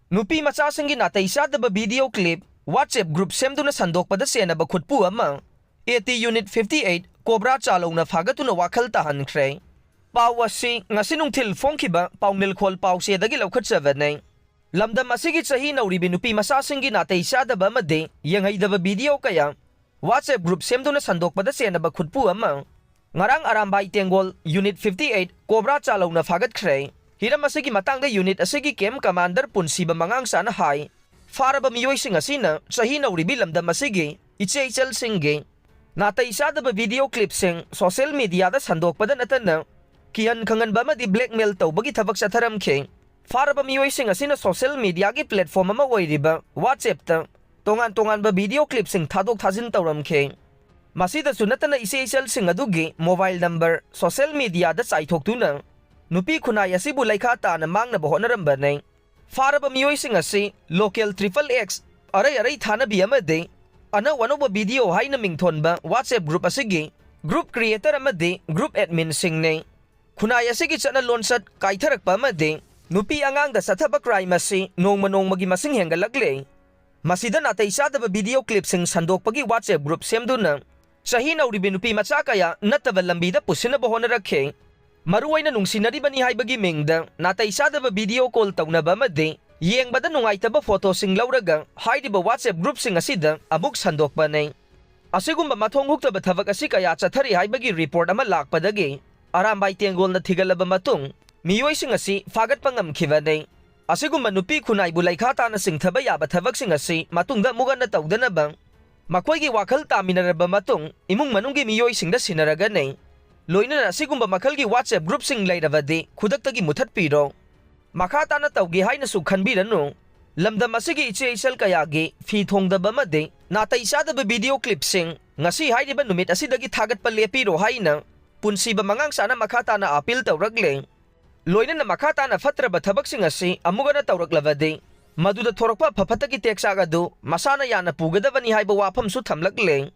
Nupi macasanggi natay sadaba video clip WhatsApp group semduna sandokpada senaba khutpu ama AT Unit 58 Cobra chalaw na fagatuna wakal tahan kray. Pawasi nga sinungtil fongkiba paunil khol pawsi dagi lawkhat savanay. Lamdam asigit sahi nauribi nupi masasanggi natay sadaba made yang haydaba video kaya WhatsApp group semduna sandokpada senaba khutpu ama ngarang arambay tenggol Unit 58 Cobra chalaw na fagat kray. Hiram asigi matangda unit asigi kem commander punsiba mangang sana hay. Faraba miyoy sing asina sahi nauribi lamdam asigi ichel singge. Natay sada ba video clip sing social media da sandok pada natana kian kangan ba di blackmail taw bagi tabak sa taram ke. Faraba miyoy sing asina social media gi platform ma way riba WhatsApp ta tongan ba video clip sing thadok thajin tawram ke. Masida sunatana ichel sing adugi mobile number social media da saithok tuna nupi khunay asibu laikha ta na mang na boho na rambanay. Faraba miyoy sing asi local XXX aray thana bi amade ana wano ba video hay na mingthon ba WhatsApp group asigi group creator amade group admin sing nay. Khunay asigi chana lonsat kaitharak pa amade nupi angang da sathaba crime asi nong magi masing hengalagle. Masida natay sada ba video clip sing sandok pagi WhatsApp group semduna sahi nauribi nupi macha kaya nataba lambida pusina boho na rakhe. Maruay na nung sinariba ni haibagi mingda natay sada ba video call taw na ba made yeng bada nung ay taba photo sing lauraga hay di ba WhatsApp group sing asida abuk sandok ba nay. Asigum ba mathonghuk taba thavak asi kaya chathari haibagi report ama lakpadagi arambay tenggol na thigalaba matung miyoy sing asi fagat pangamkhiba nay. Asigum manupi khunay bulay khata na sing thaba yaba thavak sing asi matungda mugan na tawda na bang makoy gi wakal taminaraba matung imung manunggi miyoy sing da sinaraga nay. Loina na sigumba makalgi WhatsApp group sing layrabadi khudaktagi muthat piro. Makata na tawgi hay na sukhanbirano. Lamdam asigi ichel kayagi fi thongdaba made natay sadaba video clip sing ngasi hay diba numit asidagi thagat palepiro hay na punsiba mangang sana makata na apil tawragle. Loina na makata na fatraba thabak sing asi amuga na tawraglabadi maduda thorakpa phaphatagi teksagadu masana yana pugadaba ni hayba wafam su thamlagle.